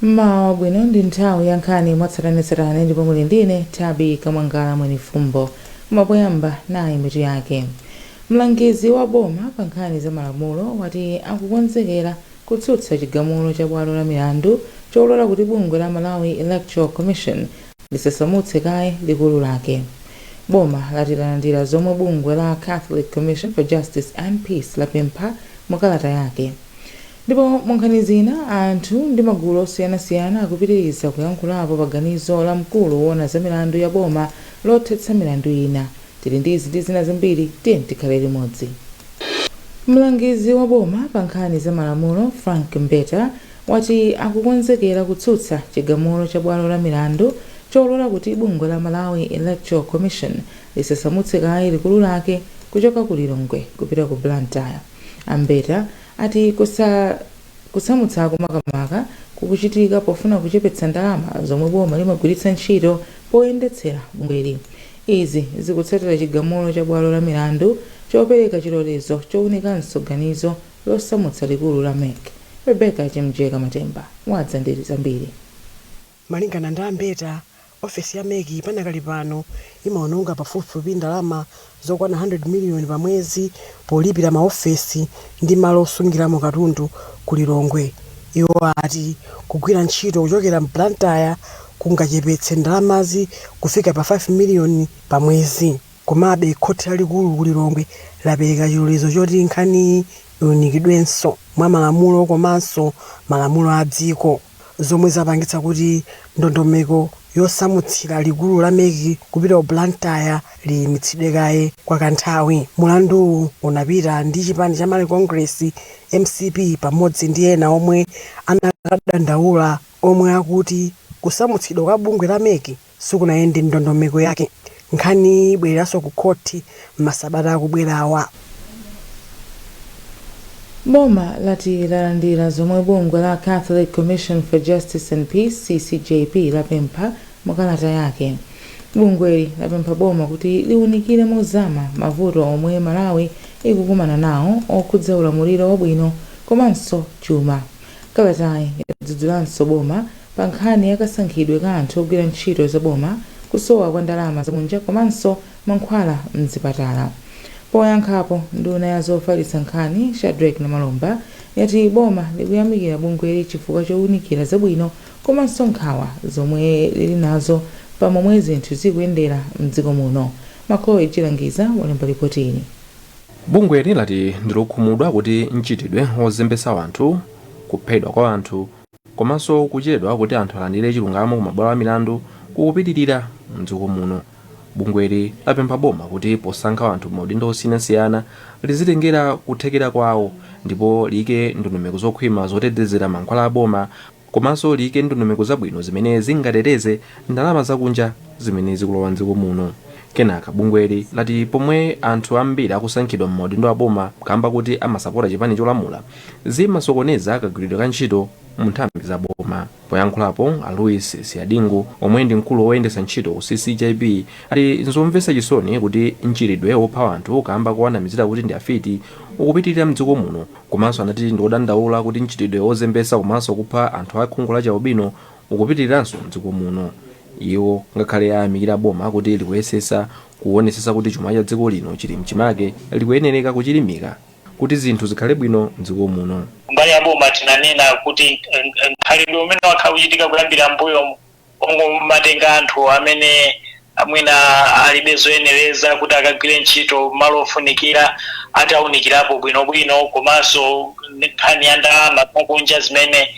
Mmawa bwino ndi nthawi ya nkhani mwatsatanetsatane ndipo muli ndine Tabi Kamwangala mwenifumbo kumapoyamba nayi mitu yake. Mlangizi wa boma pa nkhani za malamulo wati akukonzekera kutsutsa chigamulo cha bwalo la milandu cholola kuti bungwe la Malawi Electoral Commission lisasamutse kaye likulu lake. Boma latilandira zomwe bungwe la Catholic Commission for Justice and Peace lapempha mukalata yake. Ndipo munkhani zina anthu ndi magulu osiyanasiyana akupitiriza kuyankhulapo paganizo la mkulu wona za milandu ya boma lothetsa milandu ina. Tili ndizi ndi zina zambiri tiye tikhale limodzi. Mlangizi wa boma pa nkhani za malamulo Frank Mbeta wati akukonzekera kutsutsa chigamulo cha bwalo la milandu cholola kuti bungwe la Malawi Electoral Commission lisasamutse kaye likulu lake kuchoka ku Lilongwe kupita ku Blantyre. Ambeta ati kusamutsako makamaka kukuchitika pofuna kuchepetsa ndalama zomwe boma limagwiritsa ntchito poyendetsera bungweli. Izi zikutsatira chigamulo cha bwalo la milandu chopereka chilolezo chowunikanso ganizo losamutsa likulu la MEC. Rebecca Chimjeka Matemba wadza ndi zambiri. Malingana ndi Ambeta, ofesi ya MEC panakali pano imaononga pafupifupi ndalama zokwana 100 miliyoni pa mwezi polipira maofesi ndi malo osungiramo katundu ku Lilongwe. Iwo ati kugwira ntchito kuchokera Blantyre kungachepetse ndalamazi kufika pa 5 miliyoni pa mwezi. Komabe khoti lalikulu ku Lilongwe lapereka chilolezo choti nkhani iunikidwenso mwa malamulo komanso malamulo a dziko, zomwe zapangitsa kuti ndondomeko yosamutsira likulu la MEC kupita ku Blantyre liyimitsidwe kaye kwa kanthawi. Mulandu unapita ndi chipani cha Malawi Congress MCP pamodzi ndi ena omwe anakadandaula, omwe akuti kusamutsidwa kwa bungwe la MEC sikunayende ndondomeko yake. Nkhani ibwereranso ku khoti m'masabata akubwerawa. Boma lati lalandira zomwe bungwe la Catholic Commission for Justice and Peace CCJP lapempha mukalata yake. Bungweli lapempha boma kuti liunikire mozama mavuto omwe Malawi ikukumana nawo okhudza ulamuliro wabwino komanso chuma. Kalatayi yadzudzulanso boma pa nkhani yakasankhidwe ka anthu ogwira ntchito za boma, kusowa kwa ndalama zakunja komanso mankhwala mzipatala. Poyankhapo nduna ya zofalitsa nkhani Shadrack na Malomba yati boma likuyamikira bungweli chifukwa chowunikira zabwino komanso nkhawa zomwe lili nazo pamomwe zinthu zikuyendera mdziko muno. Makolo ichilangiza walemba ripoti ili. Bungweli lati ndilokhumudwa kuti mchitidwe ozembesa anthu, kuphedwa kwa anthu komanso kuchedwa kuti anthu alandire chilungamo ku mabwalo a milandu kukupitirira mdziko muno. Bungweli lapempha boma kuti posankha anthu maudindo osiyanasiyana lizitengera kuthekera kwawo ndipo liyike ndondomeko zokhwima zotetezera mankhwala a boma komanso liyike ndondomeko zabwino zimene zingateteze ndalama zakunja zimene zikulowa mdziko muno. Kenaka bungweli lati pomwe anthu ambiri akusankhidwa m'maudindo a boma kamba kuti amasapota chipani cholamula zimasokoneza kagwiridwe ka ntchito mu nthambi za boma. Poyankhulapo a Louis Siadingu omwe ndi mkulu woyendesa ntchito ku CCJP ati nzomvetsa chisoni kuti mchitidwe wopha anthu kamba kuwanamizira kuti ndi afiti ukupitirira mdziko muno, komanso anati ndi odandaula kuti mchitidwe ozembesa komanso kupha anthu a khungu la chaubino ukupitiriranso mdziko muno. Iwo ngakhale ayamikira boma kuti likuyesesa kuonesesa kuti chuma cha dziko lino chili mchimake likuyenereka kuchilimika kuti zinthu zikhale bwino mdziko muno. Mbali ya boma tinanena kuti nkhalidwe umene wakhala kuchitika kuyambira mbuyo matenga anthu amene amwina alibe zoyenereza kuti akagwire ntchito malo ofunikira ataunikirapo bwinobwino, komanso nkhani ya ndalama zakunja zimene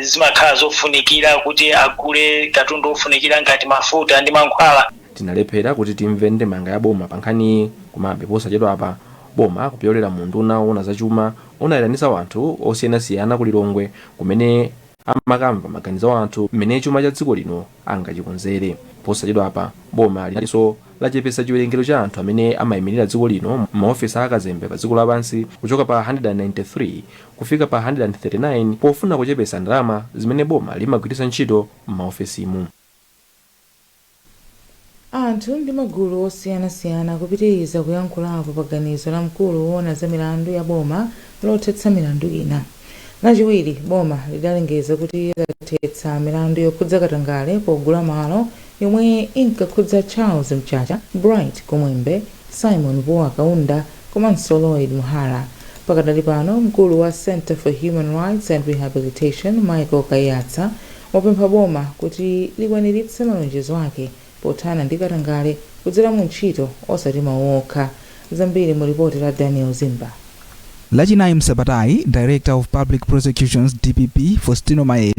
zimakhala zofunikira kuti agule katundu ofunikira ngati mafuta ndi mankhwala. Tinalephera kuti timve ndemanga ya boma pa nkhani, komabe posachedwa apa boma kupyolera munduna woona zachuma unayitanisa anthu osiyanasiyana ku Lilongwe kumene amakamva maganizo a anthu mmene chuma cha dziko lino angachikonzere. Posachedwa apa boma linaliso lachepesa chiwerengero cha anthu amene amayimirira dziko lino m'maofesi akazembe pa dziko lapansi kuchoka pa 193 kufika pa 139 pofuna kuchepesa ndalama zimene boma limagwiritsa ntchito m'maofesimu. Anthu ndi magulu osiyanasiyana kupitiriza kuyankhulapo paganizo la mkulu woona za milandu ya boma lothetsa milandu ina. Lachiwiri, boma lidalengeza kuti lidathetsa milandu yokhudza katangale pogula malo yomwe inkakhudza Charles Mchacha, Bright Kumwembe, Simon Mmawa Kaunda komanso Lloyd Muhara. Pakadali pano, mkulu wa Center for Human Rights and Rehabilitation, Michael Kayatsa, wapempha boma kuti likwaniritse malonjezo ake pothana ndi katangale kudzera mu ntchito osati mawu okha. Zambiri mu ripoti la Daniel Zimba. Lachinayi msabatayi, Director of Public Prosecutions DPP Faustino Maere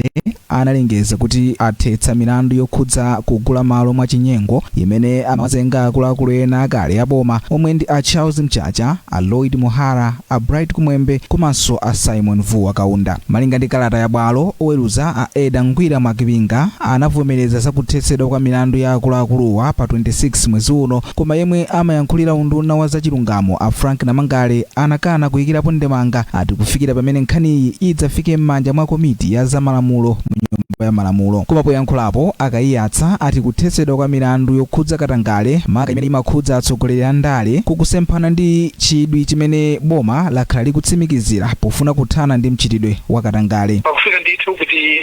analengeza kuti athetsa milandu yokhudza kugula malo mwachinyengo imene amazenga akuluakulu ena akale aboma omwe ndi a Charles Mchacha, a Lloyd Muhara, a Bright Kumwembe komanso a Simon Mmawa Kaunda. Malinga ndi kalata ya bwalo, oweruza a Eda Ngwira Mwakipinga anavomereza zakuthetsedwa kwa milandu ya akuluakuluwa pa 26 mwezi uno, koma yemwe amayankhulira unduna wa zachilungamo a Frank Namangale anakana kuyikirapo ndemanga ati kufikira pamene nkhaniyi idzafike m'manja mwa komiti ya zamalamulo mu nyumba ya malamulo. Koma poyankhulapo akayiyatsa ati kuthetsedwa kwa milandu yokhudza katangale maka imene imakhudza atsogoleri a ndale kukusemphana ndi chidwi chimene boma lakhala likutsimikizira pofuna kuthana ndi mchitidwe wa katangale. Pakufika ndithu kuti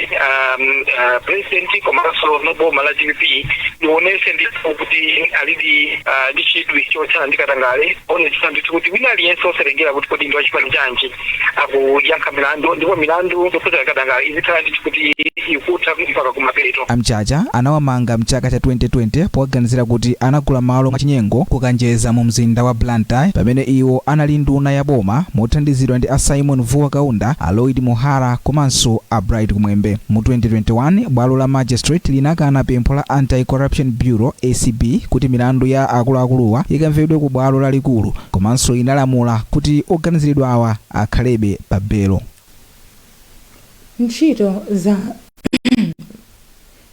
president komanso no boma la DPP lionese ndithu kuti alidi ndi chidwi chothana ndi katangale, onetsa ndithu kuti wina aliyense oserengera kuti kodi ndi wachipani chanji akuyankha milandu, ndipo milandu yokhudza katangale izikhala ndithu kuti ikutha mpaka kumapeto. Mchacha anawamanga mchaka cha 2020 poganizira kuti anagula malo mwachinyengo kukanjeza mu mzinda wa Blantyre pamene iwo anali nduna ya boma mothandizidwa ndi a Simon Mmawa Kaunda, a Lloyd Muhara komanso a Bright Kumwembe. Mu 2021 bwalo la magistrate linakana pempho la Anti-Corruption Bureau ACB kuti milandu ya akuluakuluwa ikamvedwe ku bwalo lalikulu, komanso inalamula kuti oganiziridwa awa akhalebe pa belo.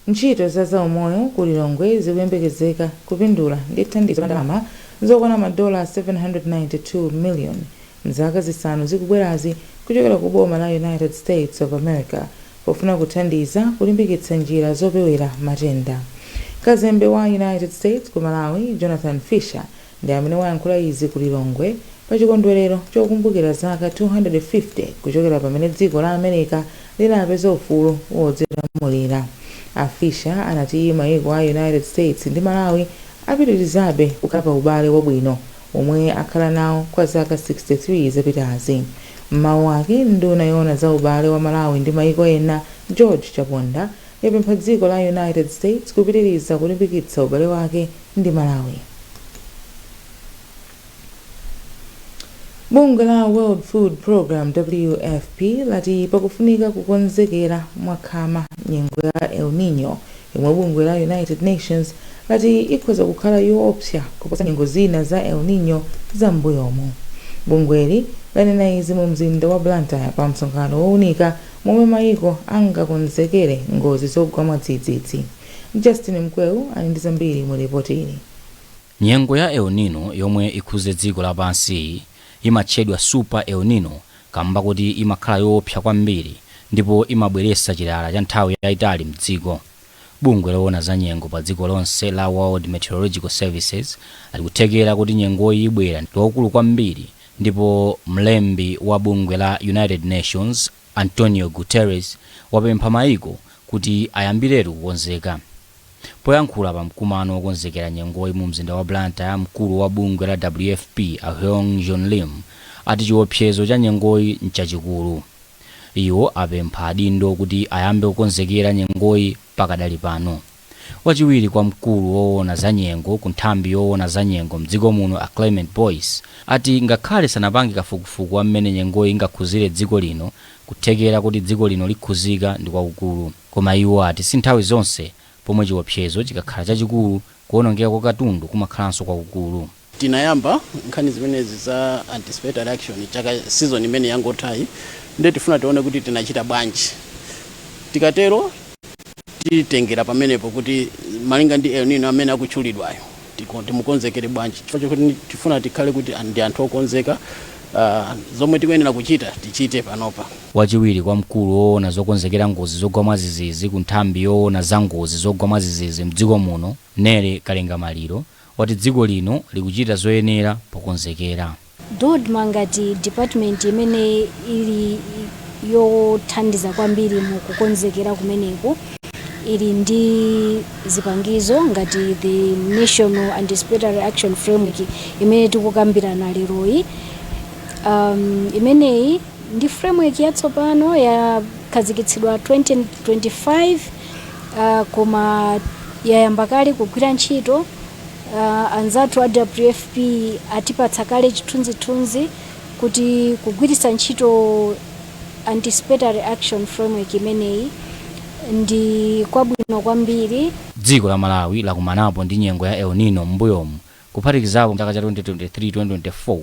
Ntchito za zaumoyo ku Lilongwe zikuyembekezeka kupindula ndi thandizo la ndalama zokwana madola 792 million mzaka zisanu zikubwerazi kuchokera ku boma la United States of America pofuna kuthandiza kulimbikitsa njira zopewera matenda. Kazembe wa United States ku Malawi, Jonathan Fisher, ndi amene wayankhula izi ku Lilongwe pa chikondwerero chokumbukira zaka 250 kuchokera pamene dziko la America linapeza ufulu wodzilamulira. Fisher anati mayiko a United States ndi Malawi apitirizabe kukhala pa ubale wabwino omwe akhala nawo kwa zaka 63 zapitazi. Mmawa wake, nduna yoona za ubale wa Malawi ndi mayiko ena George Chaponda yapempha dziko la United States kupitiriza kulimbikitsa ubale wake ndi Malawi. Bungwe la World Food Program WFP lati pakufunika kukonzekera mwakhama nyengo ya El Nino yomwe bungwe la United Nations lati ikhoza kukhala yoopsa kuposa nyengo zina za El Nino za mbuyomo. Bungweli lanena izi mu mzinda wa Blantyre pa msonkhano wowunika momwe mayiko angakonzekere ngozi zogwa mwadzidzidzi. Justin Mkweu ali ndi zambiri mu ripoti ili. Nyengo ya El Nino yomwe ikhuze dziko lapansi imatchedwa Super El Nino kamba kuti imakhala yoopsa kwambiri ndipo imabweretsa chilala cha nthawi yayitali mdziko. Bungwe loona za nyengo pa dziko lonse la World Meteorological Services alikuthekera kuti nyengoyi ibwera ndiwakulu kwambiri, ndipo mlembi wa bungwe la United Nations Antonio Guterres wapempha mayiko kuti ayambiretu kukonzeka. Poyankhula pa mkumano wokonzekera nyengoyi mu mzinda wa Blantyre, mkulu wa bungwe la WFP Ahong John Lim ati chiopsezo cha nyengoyi nchachikulu. Iwo apempha adindo kuti ayambe kukonzekera nyengoyi pakadali pano. Wachiwiri kwa mkulu woona za nyengo ku nthambi yoona za nyengo mdziko muno a Clement Boyce ati ngakhale sanapange kafukufuku wa mmene nyengoyi ingakhuzire dziko lino, kuthekera kuti dziko lino likhuzika ndi kwakukulu. Koma iwo ati si nthawi zonse pomwe chiopsezo chikakhala chachikulu kuonongeka kwa katundu kumakhalanso kwakukulu. Tinayamba nkhani zimenezi za anticipatory action chaka season imene yangothayi, ndiye tifuna tione kuti tinachita bwanji. Tikatero titengera pamenepo kuti malinga ndi El Nino amene akutchulidwayo timukonzekere bwanji, chifukwa chokuti tifuna tikhale kuti ndi anthu okonzeka, zomwe tikuyenera kuchita tichite panopa. Wachiwiri kwa mkulu woona zokonzekera ngozi zogwa mwazizizi ku nthambi yoona za ngozi zogwa mwazizizi mdziko muno Nere Kalengamaliro wati dziko lino likuchita zoyenera pokonzekera. Dod mangati department imene ili yothandiza kwambiri mu kukonzekera kumeneku ili ndi zipangizo ngati the National Anticipatory Action Framework imene tikukambirana leroyi. Imeneyi ndi framework yatsopano yakhazikitsidwa 2025 koma yayamba kale kugwira ntchito. Anzathu a WFP atipatsa kale chithunzithunzi kuti kugwiritsa ntchito Anticipatory Action Framework imeneyi ndi kwabwino kwambiri. Dziko la Malawi lakumanapo ndi nyengo ya El Nino m'mbuyomu kuphatikizapo chaka cha 2023-2024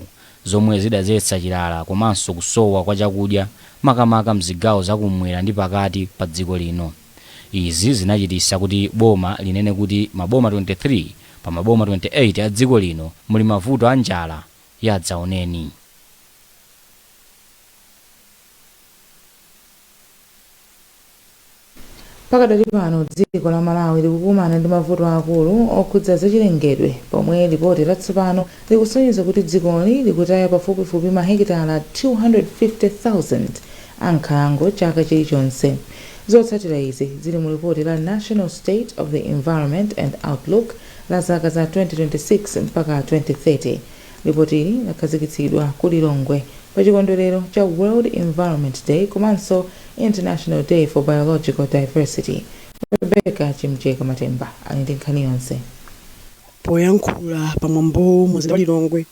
zomwe zidazetsa chilala komanso kusowa kwa chakudya makamaka mzigawo zakumwera ndi pakati pa dziko lino. Izi zinachititsa kuti boma linene kuti maboma 23 pa maboma 28 a dziko lino muli mavuto a njala yadzaoneni. Pakadali pano dziko la Malawi likukumana ndi mavuto akulu okhudza zachilengedwe pomwe ripoti latsopano likusonyeza kuti dzikoli likutaya pafupifupi mahekitala 250,000 a nkhalango chaka chilichonse. Zotsatira izi zili mu ripoti la National State of the Environment and Outlook la zaka za 2026 mpaka 2030. Ripoti ili lakhazikitsidwa ku Lilongwe pa chikondwerero cha World Environment Day komanso International Day for Biological Diversity. Rebecca Chimcheka Matemba ali ndi nkhani yonse. Poyankhula pamwambo mu Lilongwe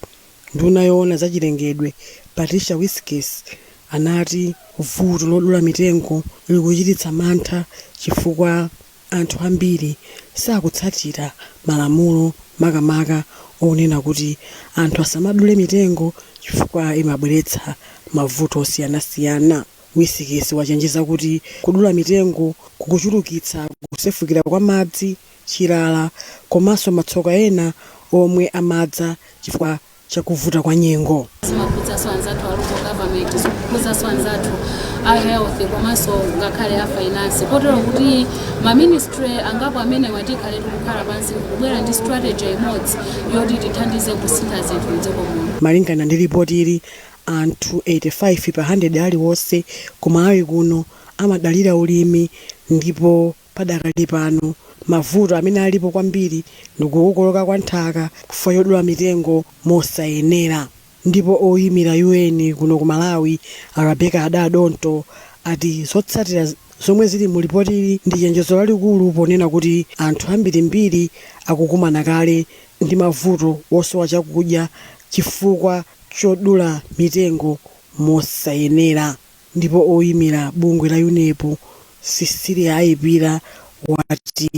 nduna yoona zachilengedwe Patricia Whiskys anati vuto lodula mitengo likuchititsa mantha chifukwa anthu ambiri sakutsatira malamulo makamaka onena kuti anthu asamadule mitengo chifukwa imabweretsa mavuto osiyanasiyana. Whiskys wachenjeza kuti kudula mitengo kukuchulukitsa kusefukira kwa madzi, chilala komanso matsoka ena omwe amadza chifukwa chakuvuta kwa nyengo. Zimakhudzaso anzathu a local government, zimakhudzaso anzathu a health komanso ngakhale a finance. Kotero kuti maministry angapo amene watikhale tikukhala pansi kubwera ndi strategy imodzi yoti tithandize kusintha zinthu m'dziko muno. Malingana ndi ripoti ili anthu 85 pa 100 aliwonse ku Malawi kuno amadalira ulimi, ndipo padakali pano mavuto amene alipo kwambiri ndikukokoloka kwa nthaka kufa yodula mitengo mosayenera. Ndipo oyimira UN kuno ku Malawi Rebecca Adadonto ati zotsatira zomwe zili mu ripoti ili ndi chenjezo lalikulu ponena kuti anthu ambirimbiri akukumana kale ndi mavuto osowa chakudya chifukwa chodula mitengo mosayenera. Ndipo oyimira bungwe la UNEP Cecilia Ayipira wati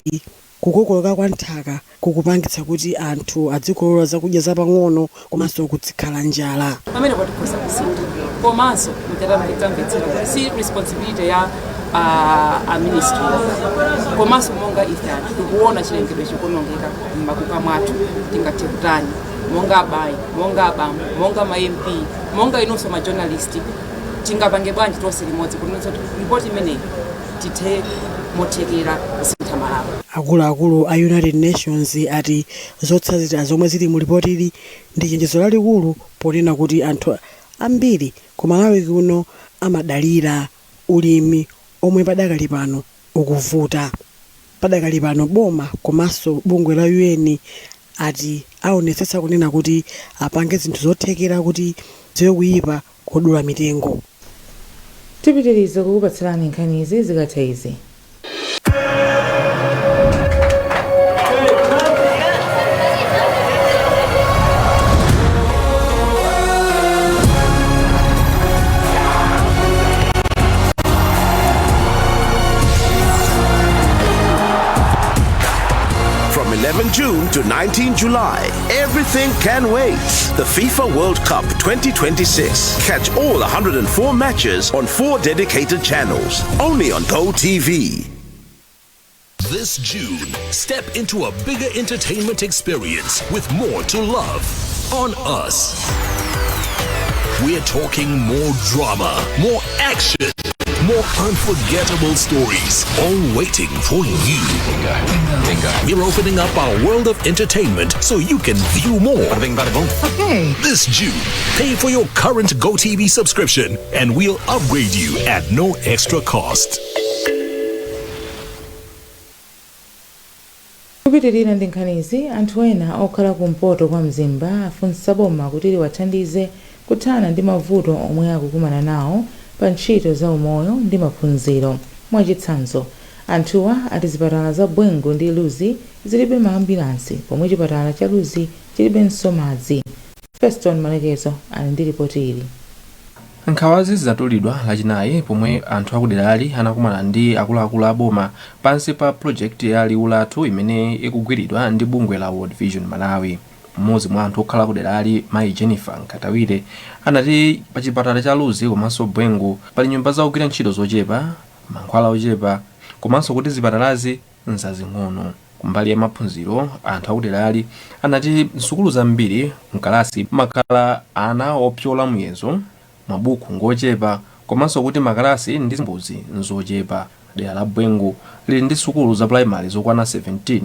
kukokoloka kwa nthaka kukupangitsa kuti anthu adzikolola zakudya zapang'ono komanso kutsikhala njala. Pamene patikhoza kusintha komanso mtamvetsera si responsibility ya a ministry komanso monga ife anthu tikuona chilengedwe chikuonongeka m'makuka mwathu tingathe kutani monga abayi, monga abambo, monga ma MP, monga inonso ma journalist tingapange bwanji tonse limodzi kuti ripoti imeneyi tithe mothekera kusintha Malawi. Akuluakulu a United Nations ati zotsatira zomwe zili mu ripoti ili ndi chenjezo lalikulu ponena kuti anthu ambiri ku Malawi kuno amadalira ulimi omwe padakali pano ukuvuta. Padakali pano boma komanso bungwe la UN ati aonetsetsa kunena kuti apange zinthu zothekera kuti ziwe kuyipa kodula mitengo. Tipitirize kukupatsirani nkhani izi zikatha izi. From 11 June to 19 July, everything can wait. The FIFA World Cup 2026. Catch all 104 matches on 4 dedicated channels, only on GoTV. This June, step into a bigger entertainment experience with more to love on Us. We're talking more drama, more action, more unforgettable stories, all waiting for you. We're opening up our world of entertainment so you can view more. Okay. This June, pay for your current GoTV subscription and we'll upgrade you at no extra cost. kupitirira ndi nkhanizi, anthu ena okhala kumpoto kwa mzimba afunsa boma kuti liwathandize kuthana ndi mavuto omwe akukumana nawo pa ntchito za umoyo ndi maphunziro. Mwachitsanzo, anthuwa ati zipatala za Bwengo ndi Luzi zilibe maambulansi, pomwe chipatala cha Luzi chilibenso madzi. Feston Malekezo ali ndi ripoti ili. Nkhawazi zatulidwa lachinayi pomwe anthu akuderali anakumana ndi akuluakulu a boma pansi pa project ya liwu lathu imene ikugwiridwa ndi bungwe la World Vision Malawi. Mmodzi mwa anthu okhala kuderali mayi Jennifer Nkatawire anati pa chipatala cha Luzi komanso Bwengo pali nyumba zakugwira ntchito zochepa, mankhwala ochepa, komanso kuti zipatalazi nzazing'ono. Kumbali ya maphunziro, anthu akuderali anati nsukulu zambiri mkalasi makhala ana opyola muyezo, mabuku ngochepa, komanso kuti makalasi ndi mbuzi nzochepa. Dera la Bwengo lili ndi sukulu za primary zokwana 17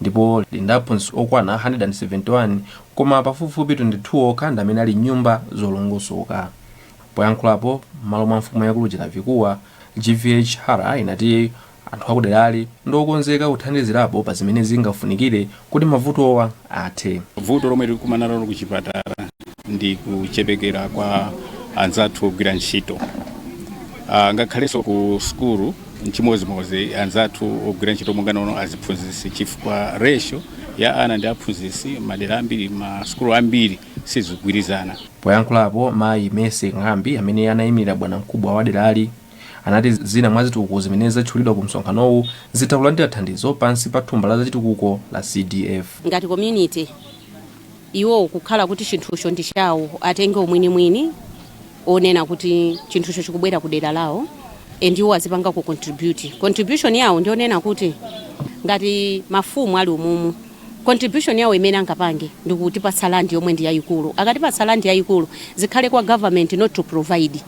ndipo lili ndi aphunzitsi okwana 171, koma pafupifupi 22 okha ndi amene ali nyumba zolongosoka. Poyankhulapo malo mwa mfumu yakulu Chilavikuwa, GVH Hara inati anthu akuderali ndokonzeka kuthandizirapo pa zimene zingafunikire kuti mavutowa athe. Vuto lomwe tikukumana nalo kuchipatala ndi kuchepekera kwa anzathu ogwira ntchito. Ngakhalenso ku skulu nchimozimozi anzathu ogwira ntchito munganono aziphunzitsi chifukwa ratio ya ana ndi aphunzitsi madera ambiri ma skulu ambiri sizigwirizana. Poyankhulapo mayi Mese Ng'ambi amene anayimirira bwana mkubwa wa derali anati zina mwa zitukuko zimene zatchulidwa ku msonkhanowu zitakulandira thandizo pansi pa thumba la zachitukuko la CDF. Ngati community iwo kukhala kuti chinthucho ndi chawo atenge umwini onena kuti chinthucho chikubwera ku dera lawo ndiwo azipanga ku contribution yawo ndionena kuti ngati mafumu ali umumu contribution yawo imene angapange ndikuti pa salandi yomwe ndi yayikulu. Akati pa salandi yayikulu zikhale kwa government not to provide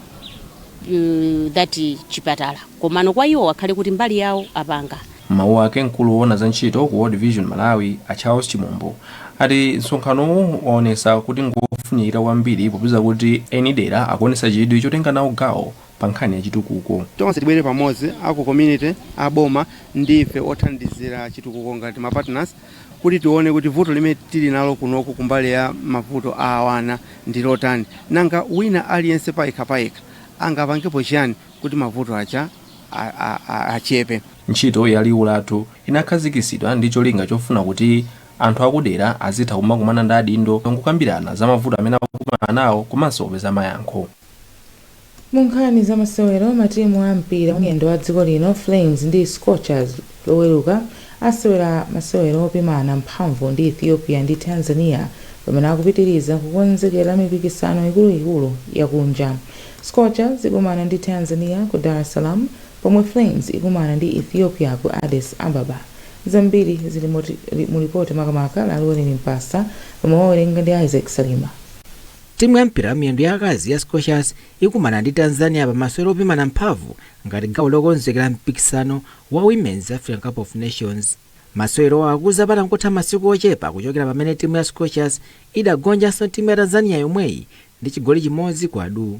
that chipatala, komano kwa iwo akhale kuti mbali yawo apanga. Mmawa ake mkulu woona za ntchito ku World Vision Malawi a Charles Chimombo ati msonkhanowu waonesa kuti ngofunikira kwambiri popeza kuti eni dera akuonesa chidwi chotenga nawo gawo pa nkhani ya chitukuko. Tonse tibwere pamodzi aku community aboma ndife othandizira chitukuko ngati ma partners kuti tione kuti vuto limene tili nalo kunoko kumbali ya mavuto a awana ndi lotani, nanga wina aliyense paika angapangepo chiyani kuti mavuto acha achepe. Ntchito ya liwu lathu inakhazikitsidwa ndi cholinga chofuna kuti anthu akudera azitha kumakumana ndi adindo nkukambirana za mavuto amene akukumana nawo komanso kupeza mayankho. Mu nkhani za masewero, matimu a mpira mwendo wa dziko lino Flames ndi Scorchers loweruka asewera masewero opimana mphamvu ndi Ethiopia ndi Tanzania pamene akupitiriza kukonzekera mipikisano ikuluikulu yakunja. Scorchers ikumana ndi Tanzania ku Dar es Salaam, pomwe Flames ikumana ndi Ethiopia ku Addis Ababa. Zambiri zili mu ripoti makamaka la Lweleni Mpasa pomwe wawerenga ndi Isaac Salima. Timu ya mpira miyendo ya akazi ya Scorchers ikumana ndi Tanzania pa masewero opimana mphamvu ngati gawo lokonzekera mpikisano wa Women's African Cup of Nations. Masewero akuza patangotha masiku ochepa kuchokera pamene timu ya Scorchers idagonjanso timu ya Tanzania yomweyi ndi chigoli chimodzi kwa adu.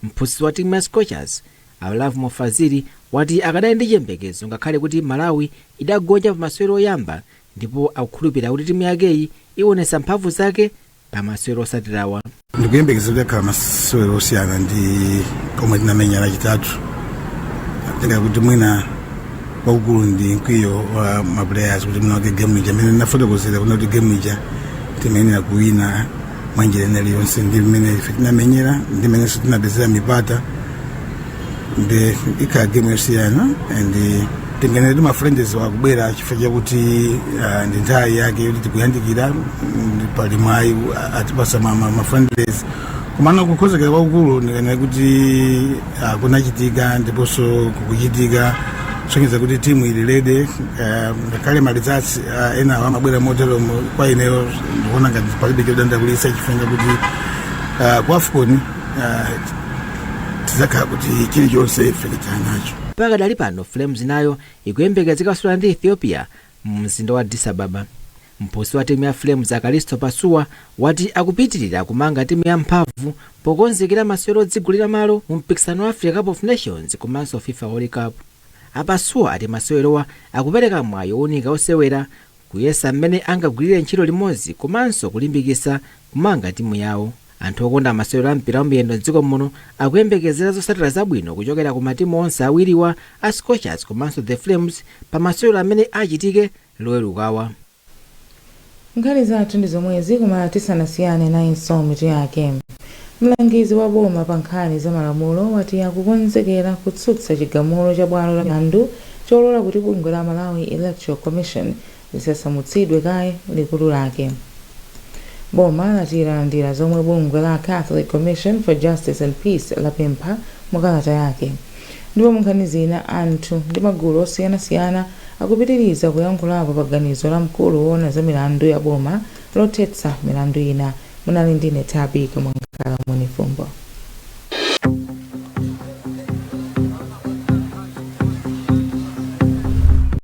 Mphunzitsi wa timu ya Scorchers Alavu Mofaziri wati akadali ndi chiyembekezo ngakhale kuti Malawi idagonja pa masewero oyamba, ndipo akukhulupirira kuti timu yakeyi ionesa mphamvu zake pa masewero osatirawa. Ndikuyembekeza kuti akhala masewero osiyana ndi komwe tinamenya lachitatu. Tenga kuti mwina waukulu ndi mkwiyo wa maplayers kuti mwina game ija mene nafotokozera kuti game ija timenera kuwina mwanjira iliyonse ndi mmene ife tinamenyera ndi mmene tinapezera mipata ndi ikhala game yosiyana and tingenera ndi mafriends wakubwera chifukwa chakuti ndi nthawi yake kuti tikuyandikira pali mwayi atipasa mafriends kumana kukhozekera kwaukulu ndikanena kuti kunachitika ndiponso kukuchitika sonyeza kuti timu ili lede ngakhale malizatsi ena amabwera motero kwa ineyo ndikuona ngati palibe chodandaulitsa chifukwa kuti ku AFCON tizakhala kuti chilichonse ife tili nacho. Pakadali pano Flames nayo ikuyembekezeka kusula ndi Ethiopia mu mzinda wa Addis Ababa. Mphunzitsi wa timu ya Flames Akalisto Pasuwa wati akupitirira kumanga timu ya mphamvu pokonzekera masewero odzigulira malo mu mpikisano wa Africa Cup of Nations komanso FIFA World Cup. Apasuwa ati masewerowa akupereka mwayi owunika osewera kuyesa mmene angagwirire ntchito limodzi komanso kulimbikitsa kumanga timu yawo. Anthu okonda masewero a mpira wamiyendo m'dziko muno akuyembekezera zotsatira zabwino kuchokera ku matimu onse awiriwa a Scorchers komanso the Flames pa masewero amene achitike lowerukawa. Nkhani zathu ndi zomwezi koma tisanasiyane nayi mitu yake. Mlangizi wa boma pa nkhani za malamulo wati akukonzekera kutsutsa chigamulo cha bwalo la milandu cholola kuti bungwe la Malawi Electoral Commission lisasamutsidwe kaye likulu lake. Boma latilandira zomwe bungwe la Catholic Commission for Justice and Peace lapempha mukalata yake. Ndipo munkhani zina anthu ndi magulu osiyanasiyana akupitiriza kuyankhulapo pa ganizo la mkulu woona za milandu ya boma lothetsa milandu ina. Munali ndine Tabi Kamwangala Mwanifumbo.